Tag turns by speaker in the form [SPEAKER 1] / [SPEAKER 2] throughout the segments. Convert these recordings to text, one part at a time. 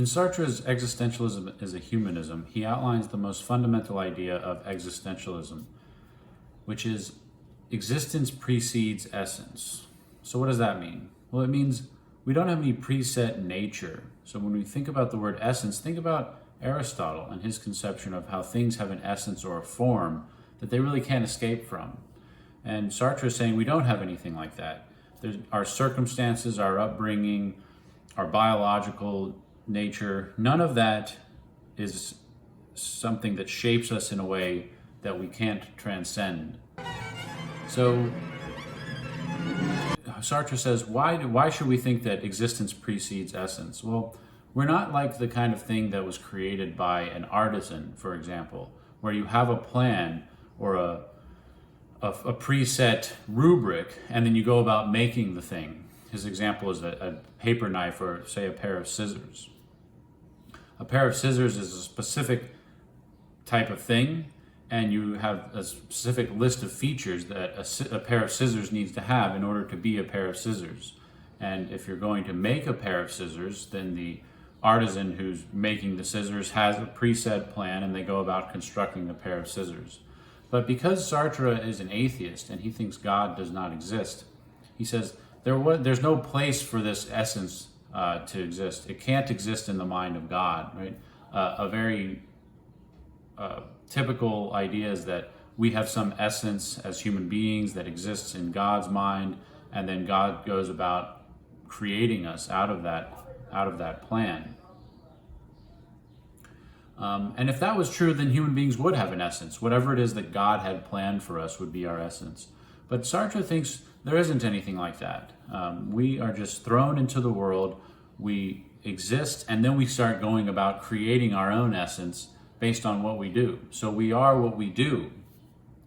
[SPEAKER 1] In Sartre's Existentialism is a Humanism, he outlines the most fundamental idea of existentialism, which is existence precedes essence. So what does that mean? Well, it means we don't have any preset nature. So when we think about the word essence, think about Aristotle and his conception of how things have an essence or a form that they really can't escape from. And Sartre is saying we don't have anything like that. Our circumstances, our upbringing, our biological nature, none of that is something that shapes us in a way that we can't transcend. So Sartre says, why should we think that existence precedes essence? Well, we're not like the kind of thing that was created by an artisan, for example, where you have a plan or a preset rubric, and then you go about making the thing. His example is a paper knife or, say, a pair of scissors. A pair of scissors is a specific type of thing, and you have a specific list of features that a pair of scissors needs to have in order to be a pair of scissors. And if you're going to make a pair of scissors, then the artisan who's making the scissors has a preset plan, and they go about constructing a pair of scissors. But because Sartre is an atheist and he thinks God does not exist, he says there's no place for this essence to exist. It can't exist in the mind of God, right? A very typical idea is that we have some essence as human beings that exists in God's mind, and then God goes about creating us out of that plan. And if that was true, then human beings would have an essence. Whatever it is that God had planned for us would be our essence. But Sartre thinks there isn't anything like that. We are just thrown into the world, we exist, and then we start going about creating our own essence based on what we do. So we are what we do.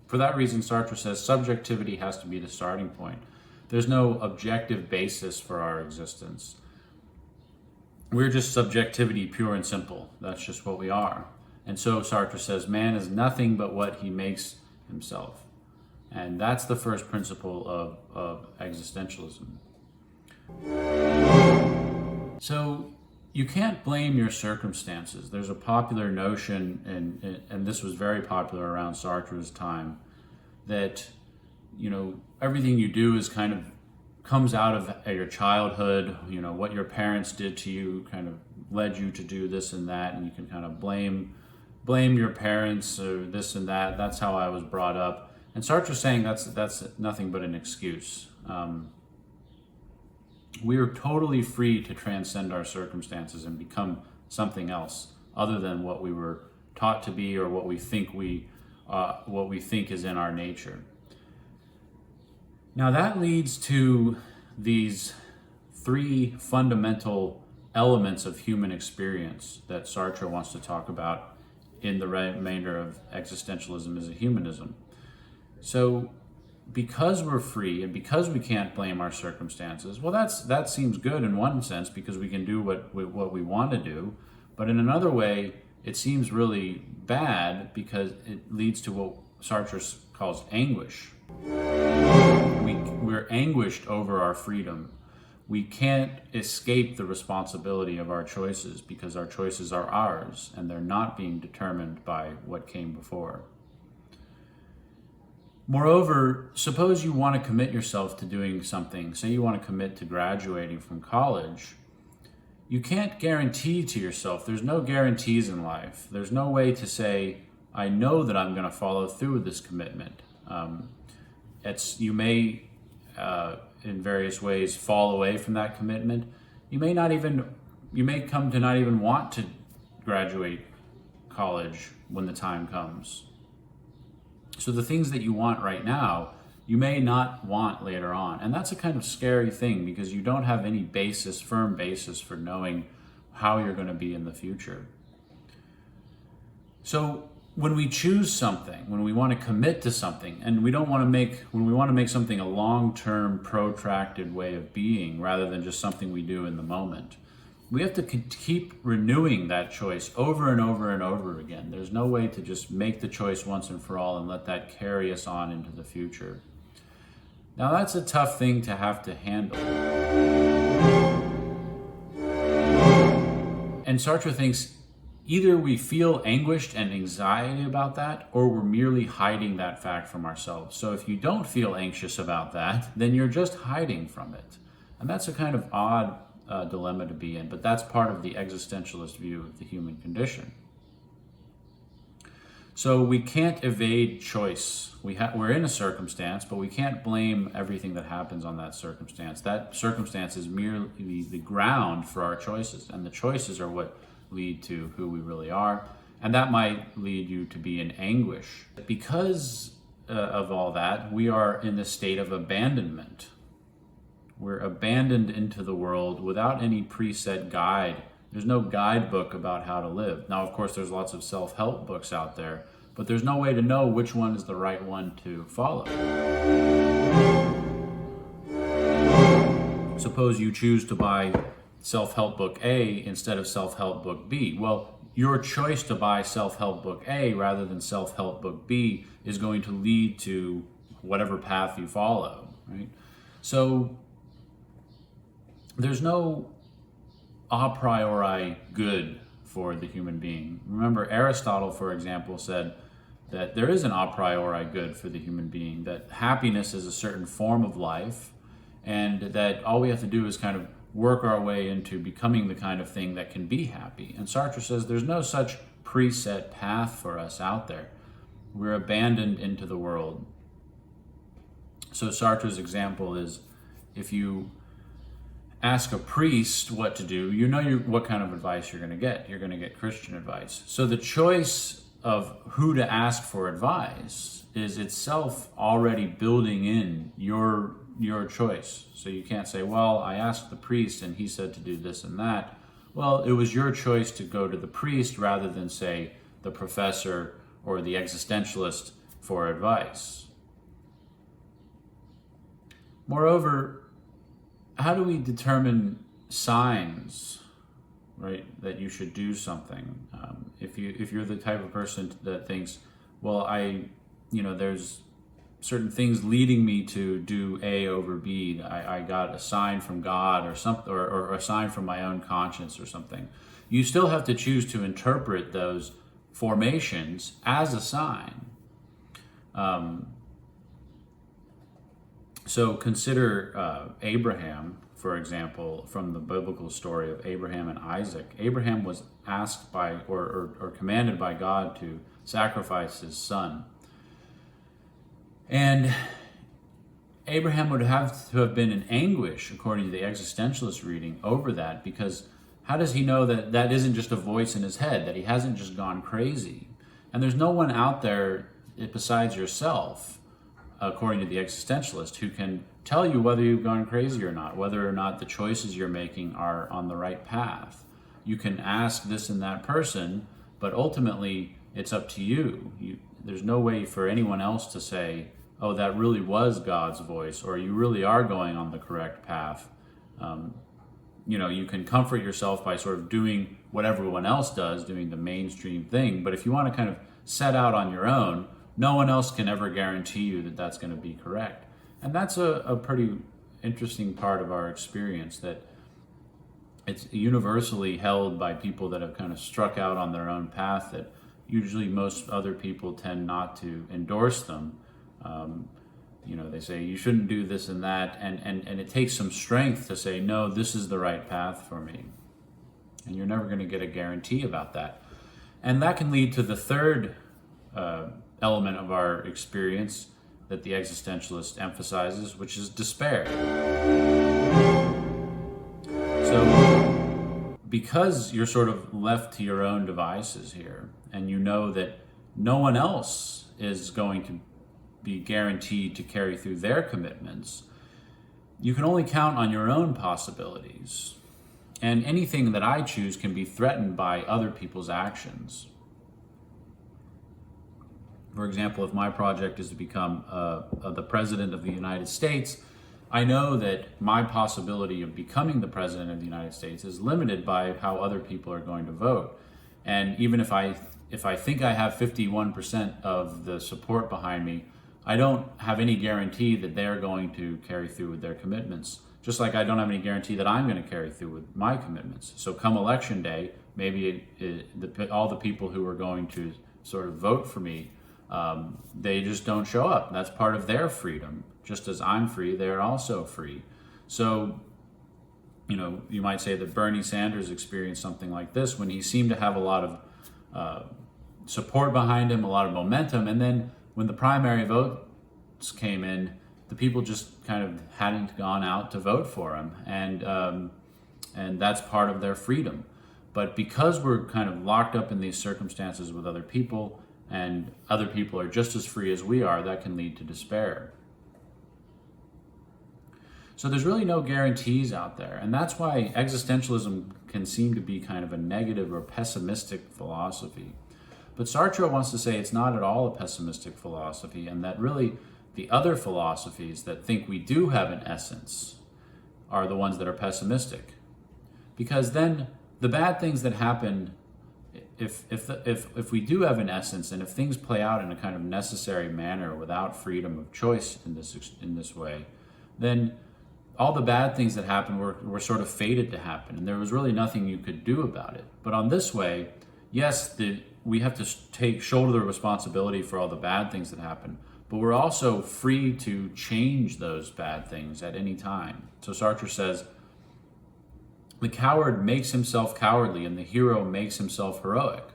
[SPEAKER 1] For that reason, Sartre says subjectivity has to be the starting point. There's no objective basis for our existence. We're just subjectivity, pure and simple. That's just what we are. And so Sartre says man is nothing but what he makes himself. And that's the first principle of existentialism. So you can't blame your circumstances. There's a popular notion, and this was very popular around Sartre's time, that everything you do is kind of comes out of your childhood. What your parents did to you kind of led you to do this and that, and you can kind of blame your parents or this and that. That's how I was brought up. And Sartre's saying that's nothing but an excuse. We are totally free to transcend our circumstances and become something else other than what we were taught to be or what we think is in our nature. Now that leads to these three fundamental elements of human experience that Sartre wants to talk about in the remainder of Existentialism as a Humanism. So because we're free and because we can't blame our circumstances, well, that seems good in one sense because we can do what we want to do. But in another way, it seems really bad because it leads to what Sartre calls anguish. We're anguished over our freedom. We can't escape the responsibility of our choices because our choices are ours and they're not being determined by what came before. Moreover, suppose you want to commit yourself to doing something. Say you want to commit to graduating from college. You can't guarantee to yourself. There's no guarantees in life. There's no way to say, I know that I'm going to follow through with this commitment. You may, in various ways, fall away from that commitment. You may come to not even want to graduate college when the time comes. So the things that you want right now, you may not want later on. And that's a kind of scary thing because you don't have any firm basis for knowing how you're going to be in the future. So when we choose something, when we want to commit to something, and when we want to make something a long-term, protracted way of being rather than just something we do in the moment, we have to keep renewing that choice over and over and over again. There's no way to just make the choice once and for all and let that carry us on into the future. Now that's a tough thing to have to handle. And Sartre thinks either we feel anguished and anxiety about that, or we're merely hiding that fact from ourselves. So if you don't feel anxious about that, then you're just hiding from it. And that's a kind of odd dilemma to be in, but that's part of the existentialist view of the human condition. So we can't evade choice. We're in a circumstance, but we can't blame everything that happens on that circumstance. That circumstance is merely the ground for our choices, and the choices are what lead to who we really are. And that might lead you to be in anguish. Because of all that, we are in the state of abandonment. We're abandoned into the world without any preset guide. There's no guidebook about how to live. Now, of course, there's lots of self-help books out there, but there's no way to know which one is the right one to follow. Suppose you choose to buy self-help book A instead of self-help book B. Well, your choice to buy self-help book A rather than self-help book B is going to lead to whatever path you follow, right? So there's no a priori good for the human being. Remember, Aristotle, for example, said that there is an a priori good for the human being, that happiness is a certain form of life, and that all we have to do is kind of work our way into becoming the kind of thing that can be happy. And Sartre says there's no such preset path for us out there. We're abandoned into the world. So Sartre's example is, if you ask a priest what to do, you know what kind of advice you're going to get. You're going to get Christian advice. So the choice of who to ask for advice is itself already building in your choice. So you can't say, well, I asked the priest and he said to do this and that. Well, it was your choice to go to the priest rather than, say, the professor or the existentialist for advice. Moreover, how do we determine signs, right, that you should do something? If you're the type of person that thinks, well, there's certain things leading me to do A over B. I got a sign from God or something, or a sign from my own conscience or something. You still have to choose to interpret those formations as a sign. So consider Abraham, for example, from the biblical story of Abraham and Isaac. Abraham was asked by or commanded by God to sacrifice his son. And Abraham would have to have been in anguish, according to the existentialist reading, over that, because how does he know that that isn't just a voice in his head, that he hasn't just gone crazy? And there's no one out there besides yourself, according to the existentialist, who can tell you whether you've gone crazy or not, whether or not the choices you're making are on the right path. You can ask this and that person, but ultimately it's up to you. There's no way for anyone else to say, oh, that really was God's voice, or you really are going on the correct path. You can comfort yourself by sort of doing what everyone else does, doing the mainstream thing. But if you want to kind of set out on your own, no one else can ever guarantee you that that's going to be correct. And that's a pretty interesting part of our experience, that it's universally held by people that have kind of struck out on their own path, that usually most other people tend not to endorse them. They say you shouldn't do this and that, and it takes some strength to say, no, this is the right path for me. And you're never going to get a guarantee about that. And that can lead to the third element of our experience that the existentialist emphasizes, which is despair. So because you're sort of left to your own devices here, and you know that no one else is going to be guaranteed to carry through their commitments, you can only count on your own possibilities. And anything that I choose can be threatened by other people's actions. For example, if my project is to become the President of the United States, I know that my possibility of becoming the President of the United States is limited by how other people are going to vote. And even if I think I have 51% of the support behind me, I don't have any guarantee that they're going to carry through with their commitments. Just like I don't have any guarantee that I'm going to carry through with my commitments. So come election day, maybe all the people who are going to sort of vote for me, they just don't show up. That's part of their freedom. Just as I'm free, they're also free. So, you might say that Bernie Sanders experienced something like this when he seemed to have a lot of support behind him, a lot of momentum, and then when the primary votes came in, the people just kind of hadn't gone out to vote for him, and that's part of their freedom. But because we're kind of locked up in these circumstances with other people, and other people are just as free as we are, that can lead to despair. So there's really no guarantees out there, and that's why existentialism can seem to be kind of a negative or pessimistic philosophy. But Sartre wants to say it's not at all a pessimistic philosophy, and that really the other philosophies that think we do have an essence are the ones that are pessimistic. Because then the bad things that happen, if we do have an essence, and if things play out in a kind of necessary manner without freedom of choice in this way, then all the bad things that happen were sort of fated to happen, and there was really nothing you could do about it. But on this way, yes, we have to shoulder the responsibility for all the bad things that happen, but we're also free to change those bad things at any time. So Sartre says, the coward makes himself cowardly and the hero makes himself heroic.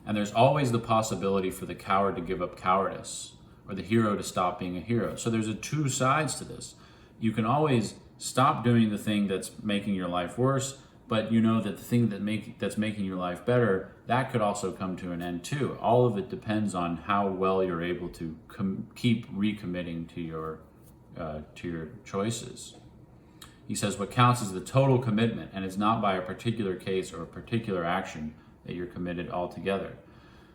[SPEAKER 1] And there's always the possibility for the coward to give up cowardice or the hero to stop being a hero. So there's two sides to this. You can always stop doing the thing that's making your life worse, but you know that the thing that's making your life better, that could also come to an end too. All of it depends on how well you're able to keep recommitting to your choices. He says what counts is the total commitment, and it's not by a particular case or a particular action that you're committed altogether.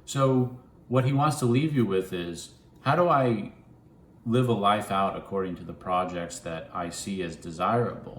[SPEAKER 1] So what he wants to leave you with is, how do I live a life out according to the projects that I see as desirable?